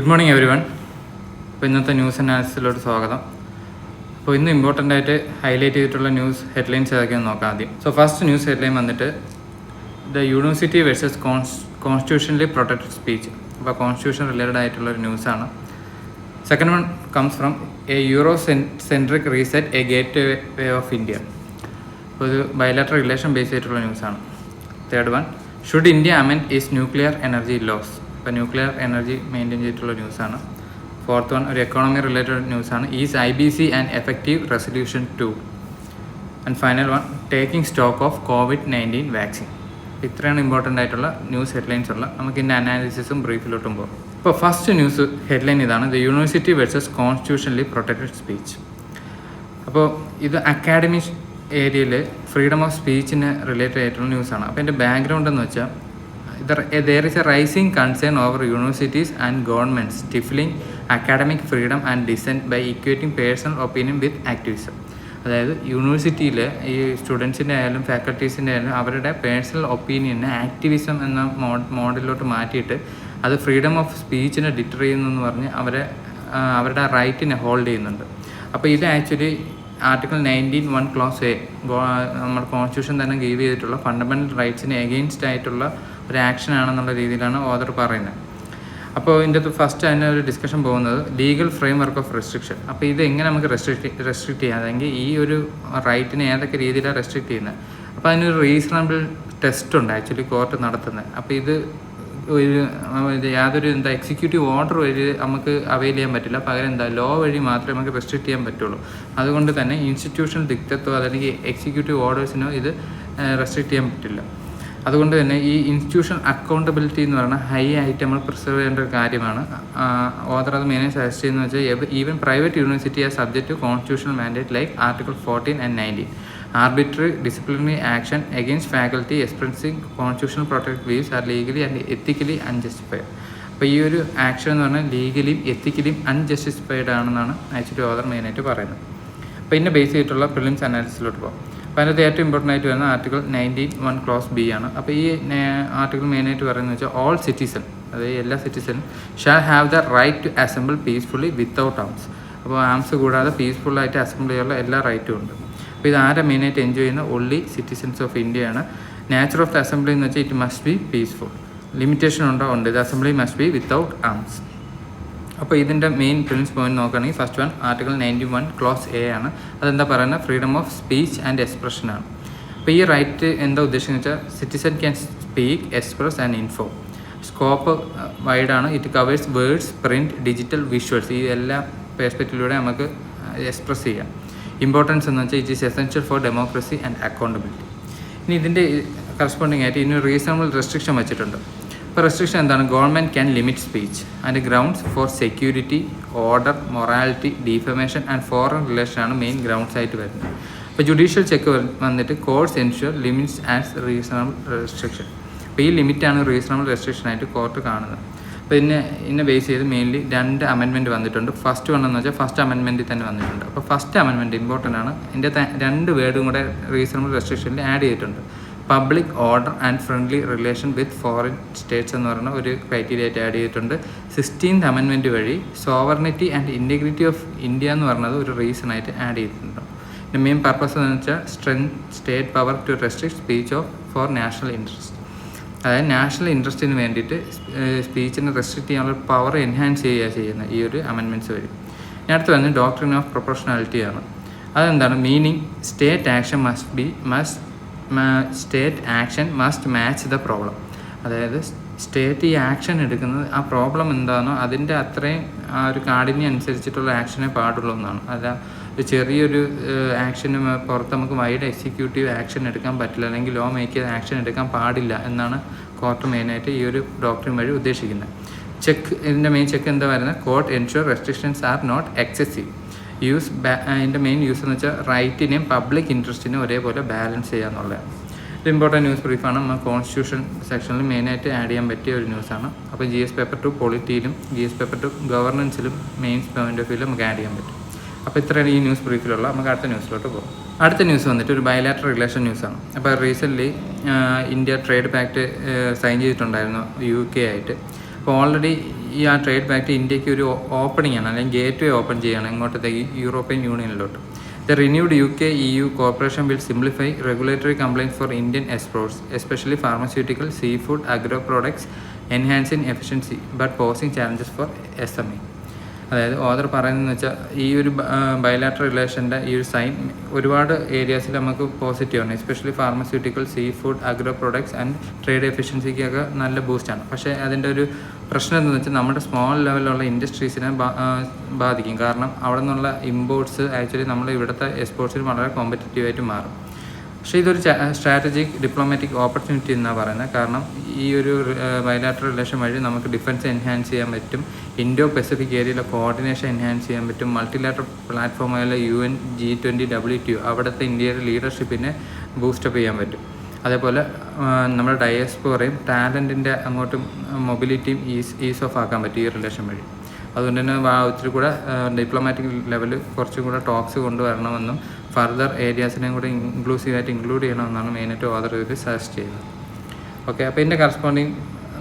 Good morning every one. അപ്പോൾ ഇന്നത്തെ news അനാലിസിസിലോട്ട് സ്വാഗതം. അപ്പോൾ ഇന്ന് ഇമ്പോർട്ടൻ്റ് ആയിട്ട് ഹൈലൈറ്റ് ചെയ്തിട്ടുള്ള ന്യൂസ് ഹെഡ്ലൈൻസ് ഏതൊക്കെയെന്ന് നോക്കാം ആദ്യം. സോ ഫസ്റ്റ് ന്യൂസ് ഹെഡ്ലൈൻ വന്നിട്ട് the university versus constitutionally protected speech. അപ്പോൾ കോൺസ്റ്റിറ്റ്യൂഷൻ റിലേറ്റഡ് ആയിട്ടുള്ള ഒരു ന്യൂസാണ്. Second one comes from a Eurocentric reset a gateway of India. അപ്പോൾ ഇത് ബയലാറ്ററൽ റിലേഷൻ ബേസ് ചെയ്തിട്ടുള്ള ന്യൂസാണ്. Third one should India amend its nuclear energy laws. ഇപ്പോൾ nuclear energy maintain ചെയ്തിട്ടുള്ള ന്യൂസാണ്. ഫോർത്ത് വൺ ഒരു എക്കോണമി റിലേറ്റഡ് ന്യൂസാണ്. Is IBC and effective resolution 2. And final one taking stock of COVID-19 vaccine. ഇത്രയാണ് important ആയിട്ടുള്ള news headlines ഉള്ള. നമുക്ക് ഇതിൻ്റെ അനാലിസിസും ബ്രീഫിലോട്ടും പോകും. ഇപ്പോൾ ഫസ്റ്റ് ന്യൂസ് ഹെഡ്ലൈൻ ഇതാണ്, the university versus constitutionally protected speech. അപ്പോൾ ഇത് അക്കാഡമിക് ഏരിയയിൽ ഫ്രീഡം ഓഫ് സ്പീച്ചിന് റിലേറ്റഡ് ആയിട്ടുള്ള ന്യൂസാണ്. അപ്പോൾ എൻ്റെ ബാക്ക്ഗ്രൗണ്ട് എന്ന് വെച്ചാൽ there is a rising concern over universities and governments stifling academic freedom and dissent by equating personal opinion with activism. അതായത് യൂണിവേഴ്സിറ്റിയിൽ ഈ സ്റ്റുഡൻസിൻ്റെ ആയാലും ഫാക്കൽറ്റീസിൻ്റെ ആയാലും അവരുടെ പേഴ്സണൽ ഒപ്പീനിയനെ ആക്ടിവിസം എന്ന മോഡലിലോട്ട് മാറ്റിയിട്ട് അത് ഫ്രീഡം ഓഫ് സ്പീച്ചിനെ ഡിറ്റർ ചെയ്യുന്നു പറഞ്ഞ് അവരുടെ റൈറ്റിനെ ഹോൾഡ് ചെയ്യുന്നുണ്ട്. അപ്പോൾ ഇത് ആക്ച്വലി ആർട്ടിക്കിൾ 19(1) ക്ലോസ് A നമ്മുടെ കോൺസ്റ്റിറ്റ്യൂഷൻ തന്നെ ഗീവ് ചെയ്തിട്ടുള്ള ഫണ്ടമെൻ്റൽ റൈറ്റ്സിന് എഗെയിൻസ്റ്റ് ആയിട്ടുള്ള ഒരു ആക്ഷൻ ആണെന്നുള്ള രീതിയിലാണ് ഓതർ പറയുന്നത്. അപ്പോൾ ഇതിൻ്റെ അകത്ത് ഫസ്റ്റ് അതിൻ്റെ ഒരു ഡിസ്കഷൻ പോകുന്നത് legal frame work of restriction. അപ്പോൾ ഇത് എങ്ങനെ നമുക്ക് റെസ്ട്രിക്റ്റ് ചെയ്യാം, അല്ലെങ്കിൽ ഈ ഒരു റൈറ്റിനെ ഏതൊക്കെ രീതിയിലാണ് റെസ്ട്രിക്റ്റ് ചെയ്യുന്നത്. അപ്പോൾ അതിനൊരു റീസണബിൾ ടെസ്റ്റ് ഉണ്ട് ആക്ച്വലി കോർട്ട് നടത്തുന്നത്. അപ്പോൾ ഇത് യാതൊരു എക്സിക്യൂട്ടീവ് ഓർഡർ വഴി നമുക്ക് അവൈൽ ചെയ്യാൻ പറ്റില്ല, പകരം ലോ വഴി മാത്രമേ നമുക്ക് റെസ്ട്രിക്റ്റ് ചെയ്യാൻ പറ്റുള്ളൂ. അതുകൊണ്ട് തന്നെ ഇൻസ്റ്റിറ്റ്യൂഷണൽ ദിക്തത്വം അല്ലെങ്കിൽ എക്സിക്യൂട്ടീവ് ഓർഡേഴ്സിനോ ഇത് റെസ്ട്രിക്റ്റ് ചെയ്യാൻ പറ്റില്ല. അതുകൊണ്ട് തന്നെ ഈ ഇൻസ്റ്റിറ്റ്യൂഷൻ അക്കൗണ്ടബിലിറ്റി എന്ന് പറഞ്ഞാൽ ഹൈ ആയിട്ട് നമ്മൾ പ്രിസർവ് ചെയ്യേണ്ട ഒരു കാര്യമാണ്. ഓതർ അത് മെയിനായി സജസ്റ്റ് ചെയ്യുന്നത് വെച്ചാൽ even private university are subject to constitutional mandate like article 14 and 19. Arbitrary disciplinary action against faculty expressing constitutional protected views are legally and ethically unjustified. അപ്പോൾ ഈ ഒരു ആക്ഷൻ എന്ന് പറഞ്ഞാൽ ലീഗലിയും എത്തിക്കലിയും അൺജസ്റ്റിഫൈഡ് ആണെന്നാണ് ആക്ച്വലി ഓതർ മെയിനായിട്ട് പറയുന്നത്. അപ്പോൾ ഇതിനെ ബേസ് ചെയ്തിട്ടുള്ള പ്രിലിംസ് അനാലിസിസിലോട്ട് പോകാം. അപ്പോൾ അതിനകത്ത് ഏറ്റവും ഇമ്പോർട്ടൻ്റ് ആയിട്ട് വരുന്ന ആർട്ടിക്കിൾ 19(1) ക്ലോസ് B ആണ്. അപ്പോൾ ഈ ആർട്ടിക്കിൾ മെയിനായിട്ട് പറയുന്നത് വെച്ചാൽ ഓൾ സിറ്റിസൺ, അതായത് എല്ലാ സിറ്റിസണും shall have the right to assemble peacefully without arms. അപ്പോൾ ആംസ് കൂടാതെ പീസ്ഫുള്ളായിട്ട് അസംബിൾ ചെയ്യാനുള്ള എല്ലാ റൈറ്റും ഉണ്ട്. അപ്പോൾ ഇത് ആരെ മെയിനായിട്ട് എൻജോയ് ചെയ്യുന്ന ഓൺലി സിറ്റിസൺസ് ഓഫ് ഇന്ത്യയാണ്. നേച്ചർ ഓഫ് ദ അസംബ്ലി എന്ന് വെച്ചാൽ it must be peaceful. Limitation ഉണ്ട്, ഇത് assembly must be without arms. അപ്പോൾ ഇതിൻ്റെ മെയിൻ പ്രിൻസ് പോയിന്റ് നോക്കുകയാണെങ്കിൽ first one article 91 clause A ആണ്. അതെന്താ പറയുന്നത്, freedom of speech and expression ആണ്. അപ്പോൾ ഈ റൈറ്റ് എന്താ ഉദ്ദേശിക്കുന്നത് വെച്ചാൽ citizen can speak, express and info. Scope വൈഡാണ്. It covers words, print, digital, visuals. ഈ എല്ലാ പെർസ്പെക്റ്റീവിലൂടെ നമുക്ക് എക്സ്പ്രസ് ചെയ്യാം. ഇമ്പോർട്ടൻസ് എന്ന് വെച്ചാൽ it is essential for democracy and accountability. ഇനി ഇതിൻ്റെ കറസ്പോണ്ടിങ് ആയിട്ട് ഇതിന് റീസണബിൾ റെസ്ട്രിക്ഷൻ വെച്ചിട്ടുണ്ട്. ഇപ്പോൾ റെസ്ട്രിക്ഷൻ എന്താണ്, government can limit speech and grounds for security, order, morality, defamation and foreign relation ആണ് മെയിൻ ഗ്രൗണ്ട്സ് ആയിട്ട് വരുന്നത്. ഇപ്പോൾ ജുഡീഷ്യൽ ചെക്ക് വന്നിട്ട് കോർട്ട്സ് ensure limits as reasonable restriction. അപ്പോൾ ഈ ലിമിറ്റാണ് റീസണബിൾ റെസ്ട്രിക്ഷൻ ആയിട്ട് കോർട്ട് കാണുന്നത്. അപ്പോൾ ഇതിനെ ബേസ് ചെയ്ത് മെയിൻലി 2 അമെൻമെൻറ്റ് വന്നിട്ടുണ്ട്. ഫസ്റ്റ് വൺ എന്ന് വെച്ചാൽ ഫസ്റ്റ് അമെൻമെൻറ്റിൽ തന്നെ വന്നിട്ടുണ്ട്. അപ്പോൾ ഫസ്റ്റ് അമെൻമെൻറ്റ് ഇമ്പോർട്ടൻ്റ് ആണ്. ഇതിൻ്റെ 2 വേർഡും കൂടെ റീസണബിൾ റെസ്ട്രിക്ഷനിൽ ആഡ് ചെയ്തിട്ടുണ്ട്. Public order and friendly relation with foreign States എന്ന് പറയുന്ന ഒരു ക്രൈറ്റീരിയ ആയിട്ട് ആഡ് ചെയ്തിട്ടുണ്ട്. 16th അമെൻമെൻറ്റ് വഴി sovereignty and integrity of India എന്ന് പറയുന്നത് ഒരു റീസൺ ആയിട്ട് ആഡ് ചെയ്തിട്ടുണ്ട്. ഇതിൻ്റെ മെയിൻ പർപ്പസ് എന്ന് വെച്ചാൽ state power to restrict speech for national interest. അതായത് നാഷണൽ ഇൻട്രസ്റ്റിന് വേണ്ടിയിട്ട് സ്പീച്ചിനെ റെസ്ട്രിക്റ്റ് ചെയ്യാനുള്ള പവർ എൻഹാൻസ് ചെയ്യുന്ന ഈ ഒരു അമെൻമെൻറ്റ്സ് വഴി. ഇനി അടുത്ത് വന്ന് ഡോക്ട്രിൻ ഓഫ് പ്രൊപ്പോർഷണാലിറ്റി ആണ്. അതെന്താണ്, meaning state action must match the problem. അതായത് സ്റ്റേറ്റ് ഈ ആക്ഷൻ എടുക്കുന്നത് ആ പ്രോബ്ലം എന്താണോ അതിൻ്റെ അത്രയും ആ ഒരു കാഠിന്യം അനുസരിച്ചിട്ടുള്ള ആക്ഷനെ പാടുള്ളൂ എന്നാണ്. അല്ല ഒരു ചെറിയൊരു ആക്ഷന് പുറത്ത് നമുക്ക് വൈഡ് എക്സിക്യൂട്ടീവ് ആക്ഷൻ എടുക്കാൻ പറ്റില്ല, അല്ലെങ്കിൽ ലോ മേക്ക് ചെയ്ത ആക്ഷൻ എടുക്കാൻ പാടില്ല എന്നാണ് കോർട്ട് മെയിനായിട്ട് ഈ ഒരു ഡോക്ട്രിൻ വഴി ഉദ്ദേശിക്കുന്നത്. ഇതിൻ്റെ മെയിൻ ചെക്ക് എന്താ പറയുന്നത്, court ensure restrictions are not excessive use. അതിൻ്റെ മെയിൻ യൂസ് എന്ന് വെച്ചാൽ റൈറ്റിനെയും പബ്ലിക് ഇൻട്രസ്റ്റിനെയും ഒരേപോലെ ബാലൻസ് ചെയ്യുക എന്നുള്ളതാണ്. ഇത് ഇമ്പോർട്ടൻറ്റ് ന്യൂസ് ബ്രീഫാണ്. നമ്മൾ കോൺസ്റ്റിറ്റ്യൂഷൻ സെക്ഷനിൽ മെയിനായിട്ട് ആഡ് ചെയ്യാൻ പറ്റിയ ഒരു ന്യൂസാണ്. അപ്പോൾ GS പേപ്പർ 2 പൊളിറ്റിയിലും GS പേപ്പർ 2 ഗവർണൻസിലും മെയിൻസ് പോയിന്റ് ഓഫ് വ്യൂവിൽ നമുക്ക് ആഡ് ചെയ്യാൻ പറ്റും. അപ്പോൾ ഇത്രയാണ് ഈ ന്യൂസ് ബ്രീഫിലുള്ള. നമുക്ക് അടുത്ത ന്യൂസിലോട്ട് പോകും. അടുത്ത ന്യൂസ് വന്നിട്ട് ഒരു ബയലാറ്ററൽ റിലേഷൻ ന്യൂസാണ്. അപ്പോൾ recently India trade pact sign ചെയ്തിട്ടുണ്ടായിരുന്നു UK ആയിട്ട്. അപ്പോൾ ഓൾറെഡി ഈ ആ ട്രേഡ് പാക്ട് ഇന്ത്യക്ക് ഒരു ഓപ്പണിംഗ് ആണ്, അല്ലെങ്കിൽ ഗേറ്റ് വേ ഓപ്പൺ ചെയ്യുകയാണ് ഇങ്ങോട്ടത്തേക്ക് European യൂണിയനിലോട്ട്. The renewed UK-EU cooperation will simplify regulatory compliance for Indian exports, especially pharmaceutical, seafood, agro products, enhancing efficiency but posing challenges for SME. അതായത് ഓദർ പറയുന്നതെന്ന് വെച്ചാൽ ഈ ഒരു ബയലാറ്ററൽ റിലേഷൻ്റെ ഈ ഒരു സൈൻ ഒരുപാട് ഏരിയാസിൽ നമുക്ക് പോസിറ്റീവാണ്, especially pharmaceutical, seafood, agro products and trade എഫിഷ്യൻസിക്കൊക്കെ നല്ല ബൂസ്റ്റാണ്. പക്ഷേ അതിൻ്റെ ഒരു പ്രശ്നം എന്താണെന്ന് വെച്ചാൽ നമ്മുടെ സ്മോൾ ലെവലിലുള്ള ഇൻഡസ്ട്രീസിനെ ബാധിക്കും. കാരണം അവിടെ നിന്നുള്ള ഇമ്പോർട്ട്സ് ആക്ച്വലി നമ്മൾ ഇവിടുത്തെ എക്സ്പോർട്സിന് വളരെ കോമ്പറ്റീറ്റീവായിട്ട് മാറും. പക്ഷേ ഇതൊരു സ്ട്രാറ്റജിക് ഡിപ്ലോമാറ്റിക് ഓപ്പർച്യൂണിറ്റി എന്നാണ് പറയുന്നത്. കാരണം ഈ ഒരു ബയലാറ്ററൽ റിലേഷൻ വഴി നമുക്ക് ഡിഫൻസ് എൻഹാൻസ് ചെയ്യാൻ പറ്റും, ഇൻഡോ പസഫിക് ഏരിയയിലെ കോർഡിനേഷൻ എൻഹാൻസ് ചെയ്യാൻ പറ്റും, മൾട്ടിലാറ്ററൽ പ്ലാറ്റ്ഫോമായ UN, G20, WTO അവിടുത്തെ ഇന്ത്യയുടെ ലീഡർഷിപ്പിനെ ബൂസ്റ്റപ്പ് ചെയ്യാൻ പറ്റും. അതേപോലെ നമ്മുടെ ഡയസ്പോറയും ടാലൻറ്റിൻ്റെ അങ്ങോട്ടും മൊബിലിറ്റിയും ഈസ് ഓഫ് ആക്കാൻ പറ്റും ഈ റിലേഷൻ വഴി. അതുകൊണ്ട് തന്നെ ഒത്തിരി കൂടെ ഡിപ്ലോമാറ്റിക് ലെവൽ കുറച്ചും കൂടെ ടോക്സ് കൊണ്ടുവരണമെന്നും ഫർദർ ഏരിയാസിനെയും കൂടെ ഇൻക്ലൂസീവായിട്ട് ഇൻക്ലൂഡ് ചെയ്യണമെന്നാണ് മെയിനായിട്ട് ഓദർ ഇത് സജസ്റ്റ് ചെയ്യുന്നത്. ഓക്കെ, അപ്പോൾ ഇതിൻ്റെ കറസ്പോണ്ടിങ്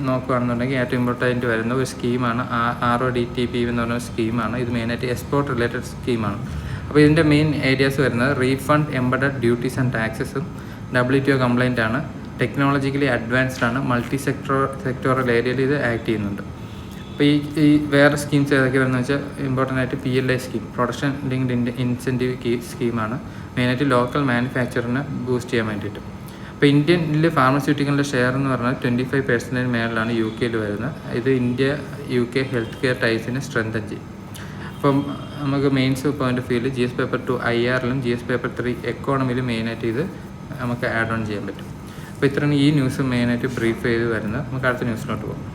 നോക്കുകയാണെന്നുണ്ടെങ്കിൽ ഏറ്റവും ഇമ്പോർട്ടൻ്റ് വരുന്ന ഒരു സ്കീമാണ് RODTP എന്ന് പറഞ്ഞ സ്കീമാണ്. ഇത് മെയിനായിട്ട് എക്സ്പോർട്ട് റിലേറ്റഡ് സ്കീമാണ്. അപ്പോൾ ഇതിൻ്റെ മെയിൻ ഏരിയാസ് വരുന്നത് റീഫണ്ട് എംബഡഡ് ഡ്യൂട്ടീസ് ആൻഡ് ടാക്സസും, WTO കംപ്ലൈൻ്റ് ആണ്, ടെക്നോളജിക്കലി അഡ്വാൻസ്ഡ് ആണ്, മൾട്ടി സെക്ടോറൽ ഏരിയയിൽ ഇത് ആക്ട് ചെയ്യുന്നുണ്ട്. അപ്പോൾ ഈ വേറെ സ്കീംസ് ഏതൊക്കെ വരുന്നത് വെച്ചാൽ ഇമ്പോർട്ടൻ്റ് ആയിട്ട് PLI scheme, production linked incentive സ്കീമാണ്, മെയിനായിട്ട് ലോക്കൽ മാനുഫാക്ചറിനെ ബൂസ്റ്റ് ചെയ്യാൻ വേണ്ടിയിട്ട്. അപ്പോൾ ഇന്ത്യയിൽ ഫാർമസ്യൂട്ടിക്കലിൻ്റെ ഷെയർ എന്ന് പറഞ്ഞാൽ 25% മേളിലാണ് UK വരുന്നത്. ഇത് ഇന്ത്യ UK ഹെൽത്ത് കെയർ ടൈസിനെ സ്ട്രെങ്തൻ ചെയ്യും. അപ്പം നമുക്ക് മെയിൻസ് പോയിൻ്റ് ഓഫ് വ്യൂവിൽ GS പേപ്പർ 2 IRലും GS പേപ്പർ 3 എക്കോണമിയിലും മെയിനായിട്ട് ഇത് നമുക്ക് ആഡ് ഓൺ ചെയ്യാൻ പറ്റും. അപ്പോൾ ഇത്രയാണ് ഈ ന്യൂസ് മെയിനായിട്ട് ബ്രീഫ് ചെയ്ത് വരുന്നത്. നമുക്ക് അടുത്ത ന്യൂസിലോട്ട് പോകാം.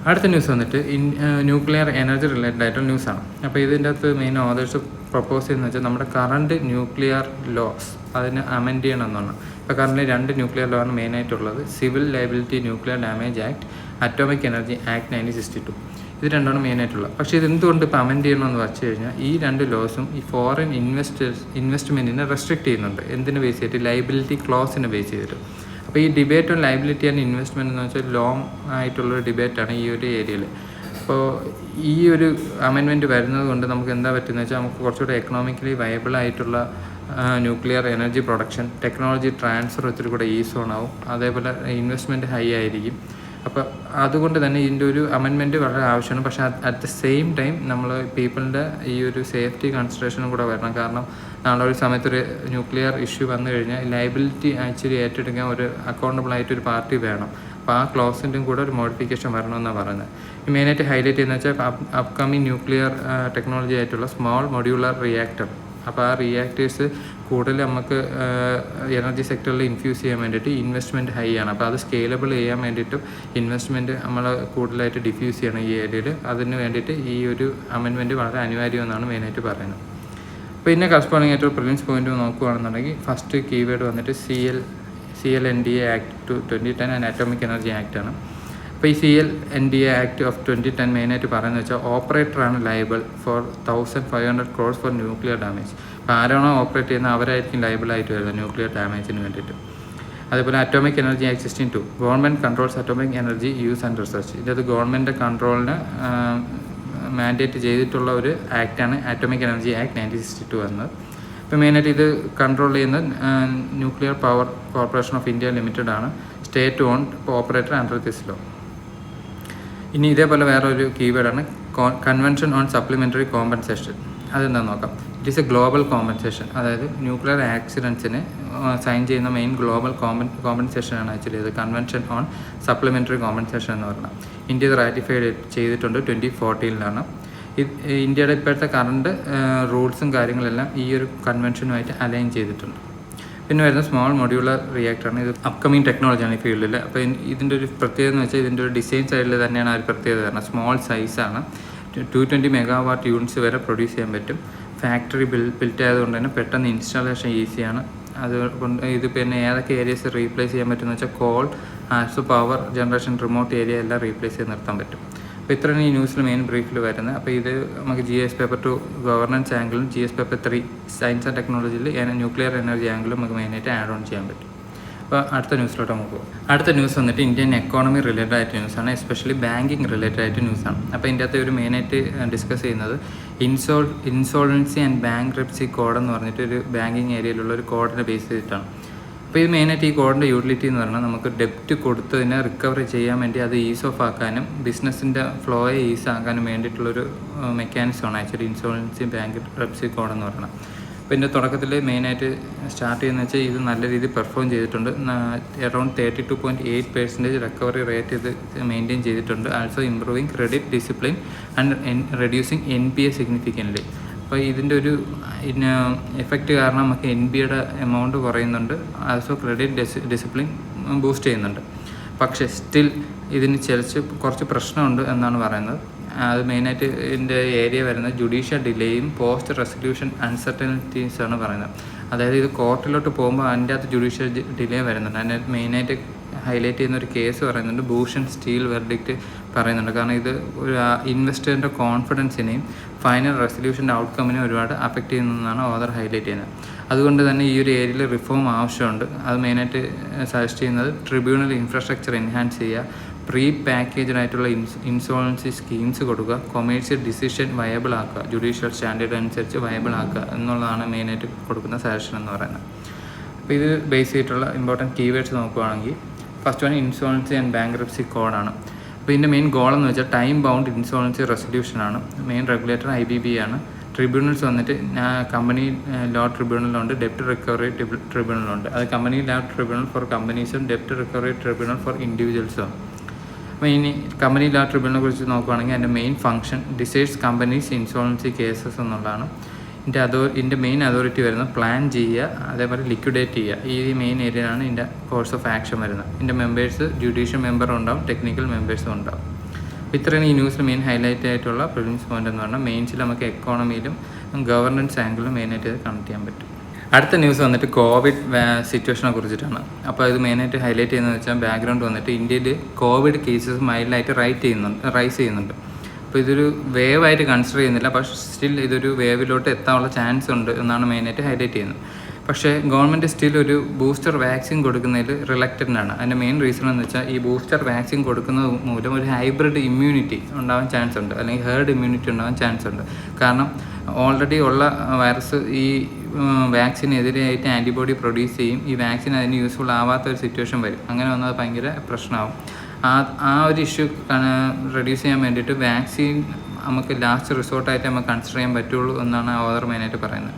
അടുത്ത ന്യൂസ് വന്നിട്ട് ന്യൂക്ലിയർ എനർജി റിലേറ്റഡ് ആയിട്ടുള്ള ന്യൂസാണ്. അപ്പോൾ ഇതിൻ്റെ അകത്ത് മെയിൻ ഓതേഴ്സ് പ്രപ്പോസ് ചെയ്യുന്നത് വെച്ചാൽ നമ്മുടെ കറണ്ട് ന്യൂക്ലിയർ ലോസ് അതിന് അമെൻഡ് ചെയ്യണമെന്നാണ്. ഇപ്പോൾ കറണ്ട് 2 ന്യൂക്ലിയർ ലോ ആണ് മെയിനായിട്ടുള്ളത്. Civil liability nuclear damage act, atomic energy act 1962. ഇത് രണ്ടാണ് മെയിനായിട്ടുള്ളത്. പക്ഷേ ഇത് എന്തുകൊണ്ട് ഇപ്പോൾ അമെൻഡ് ചെയ്യണമെന്ന് വെച്ച് കഴിഞ്ഞാൽ ഈ 2 ലോസും ഈ ഫോറിൻ ഇൻവെസ്റ്റ്മെൻറ്റിനെ റെസ്ട്രിക്റ്റ് ചെയ്യുന്നുണ്ട്. എന്തിനു ബേസ് ചെയ്തിട്ട്? ലയബിലിറ്റി ക്ലോസിനെ ബേസ് ചെയ്തിട്ട്. അപ്പോൾ ഈ debate on liability and investment എന്ന് വെച്ചാൽ ലോങ് ആയിട്ടുള്ളൊരു ഡിബേറ്റാണ് ഈ ഒരു ഏരിയയിൽ. അപ്പോൾ ഈ ഒരു അമെൻമെൻറ്റ് വരുന്നത് കൊണ്ട് നമുക്ക് എന്താ പറ്റുന്നത് വെച്ചാൽ നമുക്ക് കുറച്ചുകൂടെ എക്കണോമിക്കലി വയബിൾ ആയിട്ടുള്ള nuclear energy production, technology transfer ഒത്തിരി കൂടെ ഈസ് ഓൺ ആവും, അതേപോലെ ഇൻവെസ്റ്റ്മെൻറ്റ് ഹൈ ആയിരിക്കും. അപ്പോൾ അതുകൊണ്ട് തന്നെ ഇതിൻ്റെ ഒരു അമെൻമെൻറ്റ് വളരെ ആവശ്യമാണ്. പക്ഷേ അറ്റ് ദ സെയിം ടൈം നമ്മൾ പീപ്പിളിൻ്റെ ഈ ഒരു സേഫ്റ്റി കൺസിഡറേഷനും കൂടെ വരണം. കാരണം നാളെ ഒരു സമയത്തൊരു ന്യൂക്ലിയർ ഇഷ്യൂ വന്നു കഴിഞ്ഞാൽ ലയബിലിറ്റി ആക്ച്വലി ഏറ്റെടുക്കാൻ ഒരു അക്കൗണ്ടബിൾ ആയിട്ടൊരു പാർട്ടി വേണം. അപ്പോൾ ആ ക്ലോസിൻ്റെയും കൂടെ ഒരു മോഡിഫിക്കേഷൻ വരണമെന്നാണ് പറയുന്നത്. മെയിനായിട്ട് ഹൈലൈറ്റ് ചെയ്യുന്നത് വെച്ചാൽ അപ്കമിങ് ന്യൂക്ലിയർ ടെക്നോളജി ആയിട്ടുള്ള സ്മോൾ മൊഡ്യൂളർ റിയാക്ടർ. അപ്പോൾ ആ റിയാക്ടേഴ്സ് കൂടുതൽ നമുക്ക് എനർജി സെക്ടറിൽ ഇൻഫ്യൂസ് ചെയ്യാൻ വേണ്ടിയിട്ട് ഇൻവെസ്റ്റ്മെൻറ്റ് ഹൈ ആണ്. അപ്പോൾ അത് സ്കെയിലബിൾ ചെയ്യാൻ വേണ്ടിയിട്ടും ഇൻവെസ്റ്റ്മെൻറ്റ് നമ്മൾ കൂടുതലായിട്ട് ഡിഫ്യൂസ് ചെയ്യണം ഈ ഏരിയയിൽ. അതിന് വേണ്ടിയിട്ട് ഈ ഒരു അമെൻമെൻറ്റ് വളരെ അനിവാര്യമെന്നാണ് മെയിനായിട്ട് പറയുന്നത്. അപ്പോൾ ഇതിനെ കറസ്പോണ്ടിങ് ആയിട്ട് പ്രിലിംസ് പോയിന്റ് നോക്കുകയാണെന്നുണ്ടെങ്കിൽ ഫസ്റ്റ് കീവേഡ് വന്നിട്ട് CLNDA Act 2010 and atomic energy act ആണ്. അപ്പോൾ ഈ CLNDA Act of 2010 മെയിനായിട്ട് പറയുന്നത് വെച്ചാൽ ഓപ്പറേറ്ററാണ് liable for 1500 crores for nuclear damage. അപ്പോൾ ആരാണോ ഓപ്പറേറ്റ് ചെയ്യുന്നത് അവരായിരിക്കും ലയബിളായിട്ട് വരുന്നത് ന്യൂക്ലിയർ ഡാമേജിന് വേണ്ടിയിട്ട്. അതേപോലെ atomic energy act 16(2) government controls atomic energy use and research. ഇതിനകത്ത് ഗവൺമെൻറ് കൺട്രോളിന് മാൻഡേറ്റ് ചെയ്തിട്ടുള്ള ഒരു ആക്റ്റാണ് അറ്റോമിക് എനർജി ആക്ട് 1962 എന്നത്. ഇപ്പോൾ മെയിനായിട്ട് ഇത് കൺട്രോൾ ചെയ്യുന്ന nuclear power corporation of India limited ആണ്, state own operator under this law. ഇനി ഇതേപോലെ വേറെ ഒരു കീവേഡാണ് കൺവെൻഷൻ ഓൺ സപ്ലിമെൻ്ററി കോമ്പൻസേഷൻ. അതെന്താണെന്ന് നോക്കാം. It is a global compensation. അതായത് ന്യൂക്ലിയർ ആക്സിഡൻസിന് സൈൻ ചെയ്യുന്ന മെയിൻ ഗ്ലോബൽ കോമ്പൻസേഷനാണ് ആക്ച്വലി ഇത് കൺവെൻഷൻ ഓൺ സപ്ലിമെൻ്ററി കോമ്പൻസേഷൻ എന്ന് പറഞ്ഞാൽ. ഇന്ത്യ ഇത് റാറ്റിഫൈഡ് ചെയ്തിട്ടുണ്ട് 2014. ഇന്ത്യയുടെ ഇപ്പോഴത്തെ കറണ്ട് റൂൾസും കാര്യങ്ങളെല്ലാം ഈ ഒരു കൺവെൻഷനുമായിട്ട് അലൈൻ ചെയ്തിട്ടുണ്ട്. പിന്നെ വരുന്ന സ്മോൾ മൊഡ്യൂളർ റിയാക്ടറാണ്. ഇത് അപ്കമിങ് ടെക്നോളജിയാണ് ഈ ഫീൽഡിൽ. അപ്പോൾ ഇതിൻ്റെ ഒരു പ്രത്യേകത എന്ന് വെച്ചാൽ ഇതിൻ്റെ ഒരു ഡിസൈൻ സൈഡിൽ തന്നെയാണ് ആ ഒരു പ്രത്യേകത കാരണം സ്മോൾ സൈസാണ്. 220 മെഗാവാട്ട് യൂണിറ്റ്സ് വരെ പ്രൊഡ്യൂസ് ചെയ്യാൻ പറ്റും. ഫാക്ടറി ബിൽറ്റ് ആയതുകൊണ്ട് തന്നെ പെട്ടെന്ന് ഇൻസ്റ്റാളേഷൻ ഈസിയാണ്. അതുകൊണ്ട് ഇത് പിന്നെ ഏതൊക്കെ ഏരിയസ് റീപ്ലേസ് ചെയ്യാൻ പറ്റുമെന്ന് വെച്ചാൽ call, as power generation, remote area എല്ലാം റീപ്ലേസ് ചെയ്ത് നിർത്താൻ പറ്റും. അപ്പോൾ ഇത്രയാണ് ഈ ന്യൂസിൽ മെയിൻ ബ്രീഫിൽ വരുന്നത്. അപ്പോൾ ഇത് നമുക്ക് GS പേപ്പർ 2 ഗവർണൻസ് ആംഗിളും GS പേപ്പർ 3 സയൻസ് ആൻഡ് ടെക്നോളജിയിൽ ന്യൂക്ലിയർ എനർജി ആംഗിളും നമുക്ക് മെയിനായിട്ട് ആഡ് ഓൺ ചെയ്യാൻ പറ്റും. അപ്പോൾ അടുത്ത ന്യൂസിലോട്ട് നമുക്ക് പോകും. അടുത്ത ന്യൂസ് വന്നിട്ട് ഇന്ത്യൻ എക്കോണമി റിലേറ്റഡ് ആയിട്ട് ന്യൂസാണ്, എസ്പെഷ്യലി ബാങ്കിങ് റിലേറ്റഡ് ആയിട്ട് ന്യൂസാണ്. അപ്പോൾ ഇതിൻ്റെ അകത്ത് ഒരു മെയിനായിട്ട് ഡിസ്കസ് ചെയ്യുന്നത് ഇൻസോൾവൻസി ആൻഡ് ബാങ്ക്രപ്സി കോഡ് എന്ന് പറഞ്ഞിട്ട് ഒരു ബാങ്കിങ് ഏരിയയിലുള്ള ഒരു കോഡിനെ ബേസ് ചെയ്തിട്ടാണ്. അപ്പോൾ ഇത് മെയിനായിട്ട് ഈ കോഡിൻ്റെ യൂട്ടിലിറ്റി എന്ന് പറഞ്ഞാൽ നമുക്ക് ഡെപ്റ്റ് കൊടുത്തതിനെ റിക്കവറി ചെയ്യാൻ വേണ്ടി അത് ഈസ് ഓഫ് ആക്കാനും ബിസിനസ്സിൻ്റെ ഫ്ലോയെ ഈസ് ആക്കാനും വേണ്ടിയിട്ടുള്ളൊരു മെക്കാനിസമാണ് ആക്ച്വലി ഇൻസോൾവൻസി ബാങ്ക്രപ്സി കോഡ് എന്ന് പറയുന്നത്. അപ്പോൾ ഇതിൻ്റെ തുടക്കത്തിൽ മെയിനായിട്ട് സ്റ്റാർട്ട് ചെയ്യുന്നത് വെച്ചാൽ ഇത് നല്ല രീതിയിൽ പെർഫോം ചെയ്തിട്ടുണ്ട്. അറൗണ്ട് 32.8% റിക്കവറി റേറ്റ് ഇത് മെയിൻറ്റെയിൻ ചെയ്തിട്ടുണ്ട്. Also improving credit discipline and reducing NPA significantly. അപ്പോൾ ഇതിൻ്റെ ഒരു എഫക്റ്റ് കാരണം നമുക്ക് NPAയുടെ എമൗണ്ട് കുറയുന്നുണ്ട്. ആൾസോ ക്രെഡിറ്റ് ഡിസിപ്ലിൻ ബൂസ്റ്റ് ചെയ്യുന്നുണ്ട്. പക്ഷേ സ്റ്റിൽ ഇതിന് കുറച്ച് പ്രശ്നമുണ്ട് എന്നാണ് പറയുന്നത്. അത് മെയിനായിട്ട് ഇതിൻ്റെ ഏരിയ വരുന്നത് ജുഡീഷ്യൽ ഡിലേയും പോസ്റ്റ് റെസൊല്യൂഷൻ അൺസർട്ടനിറ്റീസാണ് പറയുന്നത്. അതായത് ഇത് കോർട്ടിലോട്ട് പോകുമ്പോൾ അതിൻ്റെ അകത്ത് ജുഡീഷ്യൽ ഡിലേ വരുന്നുണ്ട്. അതിന് മെയിനായിട്ട് ഹൈലൈറ്റ് ചെയ്യുന്ന ഒരു കേസ് പറയുന്നുണ്ട്, ഭൂഷൺ സ്റ്റീൽ വെർഡിക്റ്റ് പറയുന്നുണ്ട്. കാരണം ഇത് ഒരു ഇൻവെസ്റ്ററിൻ്റെ കോൺഫിഡൻസിനെയും ഫൈനൽ റെസൊല്യൂഷൻ്റെ ഔട്ട്കമ്മിനെ ഒരുപാട് അഫക്റ്റ് ചെയ്യുന്നതെന്നാണ് ഓതർ ഹൈലൈറ്റ് ചെയ്യുന്നത്. അതുകൊണ്ട് തന്നെ ഈ ഒരു ഏരിയയിൽ റിഫോം ആവശ്യമുണ്ട്. അത് മെയിനായിട്ട് സജസ്റ്റ് ചെയ്യുന്നത് ട്രിബ്യൂണൽ ഇൻഫ്രാസ്ട്രക്ചർ എൻഹാൻസ് ചെയ്യുക, പ്രീ പാക്കേജഡ് ആയിട്ടുള്ള ഇൻസോൾവൻസി സ്കീംസ് കൊടുക്കുക, കൊമേഴ്സ്യൽ ഡിസിഷൻ വയബിൾ ആക്കുക, ജുഡീഷ്യൽ സ്റ്റാൻഡേർഡ് അനുസരിച്ച് വയബിൾ ആക്കുക എന്നുള്ളതാണ് മെയിനായിട്ട് കൊടുക്കുന്ന സജഷൻ എന്ന് പറയുന്നത്. അപ്പോൾ ഇത് ബേസ് ചെയ്തിട്ടുള്ള ഇമ്പോർട്ടൻറ്റ് കീവേഡ്സ് നോക്കുകയാണെങ്കിൽ first one insolvency and bankruptcy കോഡാണ്. അപ്പോൾ ഇതിൻ്റെ മെയിൻ ഗോൾ എന്ന് വെച്ചാൽ ടൈം ബൗണ്ട് ഇൻസോൾവൻസി റെസൊല്യൂഷനാണ്. മെയിൻ റെഗുലേറ്റർ IBB ആണ്. ട്രിബ്യൂണൽസ് വന്നിട്ട് കമ്പനി ലോ ട്രിബ്യൂണലുണ്ട്, ഡെപ്റ്റ് റിക്കവറി ട്രിബ്യൂണലുണ്ട്. അത് കമ്പനി ലോ ട്രിബ്യൂണൽ ഫോർ കമ്പനീസും ഡെപ്റ്റ് റിക്കവറി ട്രിബ്യൂണൽ ഫോർ ഇൻഡിവിജ്വൽസും. മെയിൻ കമ്പനി ലോ ട്രിബ്യൂണലിനെ കുറിച്ച് നോക്കുകയാണെങ്കിൽ അതിൻ്റെ main function decides companies insolvency cases എന്നുള്ളതാണ്. ഇതിൻ്റെ മെയിൻ അതോറിറ്റി വരുന്നത് പ്ലാൻ ചെയ്യുക, അതേപോലെ ലിക്വിഡേറ്റ് ചെയ്യുക. ഈ മെയിൻ ഏരിയയിലാണ് ഇതിൻ്റെ കോഴ്സ് ഓഫ് ആക്ഷൻ വരുന്നത്. ഇതിൻ്റെ മെമ്പേഴ്സ് ജുഡീഷ്യൽ മെമ്പർ ഉണ്ടാവും, ടെക്നിക്കൽ മെമ്പേഴ്സും ഉണ്ടാവും. അപ്പോൾ ഇത്രയാണ് ഈ ന്യൂസിൽ മെയിൻ ഹൈലൈറ്റ് ആയിട്ടുള്ള പ്രിലിംസ് പോയിന്റ് എന്ന് പറഞ്ഞാൽ മെയിൻസിൽ നമുക്ക് എക്കോണമിയിലും ഗവർണൻസ് ആംഗിളും മെയിനായിട്ട് ഇത് കണക്ട് ചെയ്യാൻ പറ്റും. അടുത്ത ന്യൂസ് വന്നിട്ട് കോവിഡ് സിറ്റുവേഷനെ കുറിച്ചിട്ടാണ്. അപ്പോൾ ഇത് മെയിനായിട്ട് ഹൈലൈറ്റ് ചെയ്യുന്നതെന്ന് വെച്ചാൽ ബാക്ക്ഗ്രൗണ്ട് വന്നിട്ട് ഇന്ത്യയിൽ കോവിഡ് കേസസ് മൈൽഡായിട്ട് റൈസ് ചെയ്യുന്നുണ്ട്. അപ്പോൾ ഇതൊരു വേവായിട്ട് കൺസിഡർ ചെയ്യുന്നില്ല, പക്ഷേ സ്റ്റിൽ ഇതൊരു വേവിലോട്ട് എത്താനുള്ള ചാൻസ് ഉണ്ട് എന്നാണ് മെയിനായിട്ട് ഹൈലൈറ്റ് ചെയ്യുന്നത്. പക്ഷേ ഗവൺമെൻറ് സ്റ്റിൽ ഒരു ബൂസ്റ്റർ വാക്സിൻ കൊടുക്കുന്നതിൽ റിലക്റ്റഡ് ആണ്. അതിൻ്റെ മെയിൻ റീസൺ എന്ന് വെച്ചാൽ ഈ ബൂസ്റ്റർ വാക്സിൻ കൊടുക്കുന്നത് മൂലം ഒരു ഹൈബ്രിഡ് ഇമ്മ്യൂണിറ്റി ഉണ്ടാവാൻ ചാൻസ് ഉണ്ട്, അല്ലെങ്കിൽ ഹേർഡ് ഇമ്മ്യൂണിറ്റി ഉണ്ടാവാൻ ചാൻസ് ഉണ്ട്. കാരണം ഓൾറെഡി ഉള്ള വൈറസ് ഈ വാക്സിനെതിരെയായിട്ട് ആൻറ്റിബോഡി പ്രൊഡ്യൂസ് ചെയ്യും. ഈ വാക്സിൻ അതിന് യൂസ്ഫുൾ ആവാത്ത ഒരു സിറ്റുവേഷൻ വരും. അങ്ങനെ വന്നാൽ ഭയങ്കര പ്രശ്നമാവും. ആ ഒരു ഇഷ്യൂ റെഡ്യൂസ് ചെയ്യാൻ വേണ്ടിയിട്ട് വാക്സിൻ നമുക്ക് ലാസ്റ്റ് റിസോർട്ടായിട്ട് നമുക്ക് കൺസിഡർ ചെയ്യാൻ പറ്റുള്ളൂ എന്നാണ് ഓതർ മെയിനായിട്ട് പറയുന്നത്.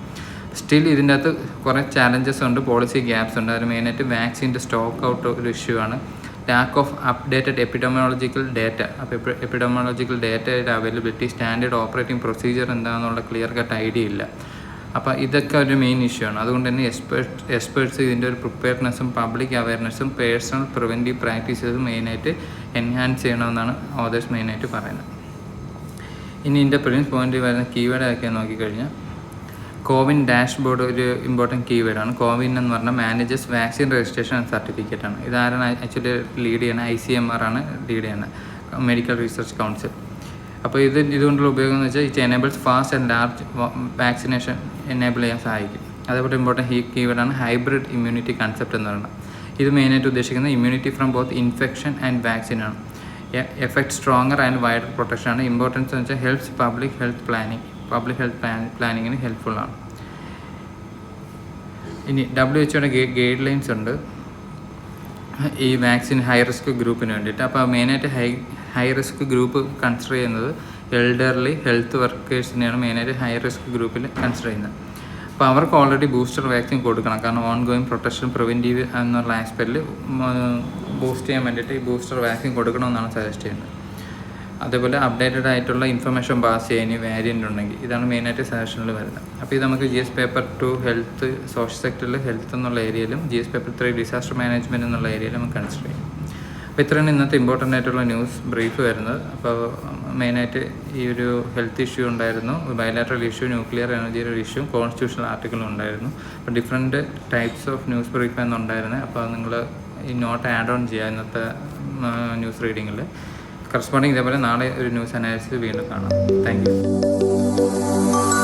സ്റ്റിൽ ഇതിൻ്റെ അകത്ത് കുറേ ചാലഞ്ചസ് ഉണ്ട്, പോളിസി ഗ്യാപ്സ് ഉണ്ട്. അതിന് മെയിനായിട്ട് വാക്സിൻ്റെ സ്റ്റോക്ക് ഔട്ട് ഒരു ഇഷ്യൂ ആണ്, lack of updated epidemiological data. അപ്പോൾ എപ്പിഡെമോളജിക്കൽ ഡേറ്റയുടെ അവൈലബിലിറ്റി, സ്റ്റാൻഡേർഡ് ഓപ്പറേറ്റിംഗ് പ്രൊസീജിയർ എന്താണെന്നുള്ള ക്ലിയർ കട്ട് ഐഡിയ ഇല്ല. അപ്പോൾ ഇതൊക്കെ ഒരു മെയിൻ ഇഷ്യൂ ആണ്. അതുകൊണ്ട് തന്നെ എക്സ്പേർട്സ് ഇതിൻ്റെ ഒരു പ്രിപ്പയർനെസ്സും പബ്ലിക് അവയർനെസ്സും പേഴ്സണൽ പ്രിവെൻറ്റീവ് പ്രാക്ടീസസും മെയിനായിട്ട് എൻഹാൻസ് ചെയ്യണമെന്നാണ് ഓതേഴ്സ് മെയിനായിട്ട് പറയുന്നത്. ഇനി ഇതിൻ്റെ പ്രിലിംസ് പോയിന്റ് വരുന്ന കീവേഡ് ഒക്കെ നോക്കിക്കഴിഞ്ഞാൽ കോവിൻ ഡാഷ്ബോർഡ് ഒരു ഇമ്പോർട്ടൻറ്റ് കീവേഡാണ്. കോവിൻ എന്ന് പറഞ്ഞാൽ manages vaccine registration and certificate ആണ്. ഇതാരാണ് ആക്ച്വലി ലീഡ് ചെയ്യുന്നത്? ICMR ആണ് ലീഡ് ചെയ്യുന്നത്, മെഡിക്കൽ റിസർച്ച് കൗൺസിൽ. അപ്പോൾ ഇതുകൊണ്ടുള്ള ഉപയോഗം എന്ന് വെച്ചാൽ it enables fast and large vaccination enable ചെയ്യാൻ സഹായിക്കും. അതേപോലെ ഇമ്പോർട്ടൻറ്റ് കീവേഡാണ് ഹൈബ്രിഡ് ഇമ്മ്യൂണിറ്റി കൺസെപ്റ്റ് എന്ന് പറയുന്നത്. ഇത് മെയിനായിട്ട് ഉദ്ദേശിക്കുന്നത് immunity from both infection and vaccine ആണ്. Effect stronger and wider protection ആണ്. ഇമ്പോർട്ടൻസ് എന്ന് വെച്ചാൽ ഹെൽപ്സ് പബ്ലിക് ഹെൽത്ത് പ്ലാനിങ്ങിന് ഹെൽപ്ഫുള്ളാണ്. ഇനി WHO ഗൈഡ് ലൈൻസ് ഉണ്ട് ഈ വാക്സിൻ ഹൈ റിസ്ക് ഗ്രൂപ്പിന് വേണ്ടിയിട്ട്. അപ്പോൾ മെയിനായിട്ട് ഹൈ റിസ്ക് ഗ്രൂപ്പ് കൺസിഡർ ചെയ്യുന്നത് എൽഡർലി ഹെൽത്ത് വർക്കേഴ്സിനെയാണ് മെയിനായിട്ട് ഹൈ റിസ്ക് ഗ്രൂപ്പിൽ കൺസിഡർ ചെയ്യുന്നത്. അപ്പോൾ അവർക്ക് ഓൾറെഡി ബൂസ്റ്റർ വാക്സിൻ കൊടുക്കണം. കാരണം ഓൺഗോയിങ് പ്രൊട്ടക്ഷൻ പ്രിവെൻറ്റീവ് എന്നുള്ള ആസ്പെക്റ്റിൽ ബൂസ്റ്റ് ചെയ്യാൻ വേണ്ടിയിട്ട് ഈ ബൂസ്റ്റർ വാക്സിൻ കൊടുക്കണമെന്നാണ് സജസ്റ്റ് ചെയ്യുന്നത്. അതേപോലെ അപ്ഡേറ്റഡ് ആയിട്ടുള്ള ഇൻഫർമേഷൻ പാസ് ചെയ്യാൻ വേരിയൻ്റ് ഉണ്ടെങ്കിൽ ഇതാണ് മെയിനായിട്ട് സജഷനിൽ വരുന്നത്. അപ്പോൾ ഇത് നമുക്ക് GS പേപ്പർ 2 ഹെൽത്ത് സോഷ്യൽ സെക്ടറിൽ ഹെൽത്ത് എന്നുള്ള ഏരിയയിലും GS പേപ്പർ 3 ഡിസാസ്റ്റർ മാനേജ്മെൻറ്റ് എന്നുള്ള ഏരിയയിലും നമുക്ക് കൺസിഡർ ചെയ്യും. അപ്പോൾ ഇത്രയാണ് ഇന്നത്തെ ഇമ്പോർട്ടൻ്റ് ആയിട്ടുള്ള ന്യൂസ് ബ്രീഫ് വരുന്നത്. അപ്പോൾ മെയിനായിട്ട് ഈ ഒരു ഹെൽത്ത് ഇഷ്യൂ ഉണ്ടായിരുന്നു, ബയലാറ്ററൽ ഇഷ്യൂ, ന്യൂക്ലിയർ എനർജിയുടെ ഒരു ഇഷ്യൂ, കോൺസ്റ്റിറ്റ്യൂഷണൽ ആർട്ടിക്കിളും ഉണ്ടായിരുന്നു. അപ്പോൾ different types of news brief എന്നുണ്ടായിരുന്നത്. അപ്പോൾ നിങ്ങൾ ഈ നോട്ട് ആഡ് ഓൺ ചെയ്യുക ഇന്നത്തെ ന്യൂസ് റീഡിങ്ങിൽ. കറസ്പോണ്ടിങ് ഇതേപോലെ നാളെ ഒരു ന്യൂസ് അനാലിസിസ് വീണ്ടും കാണാം. Thank you.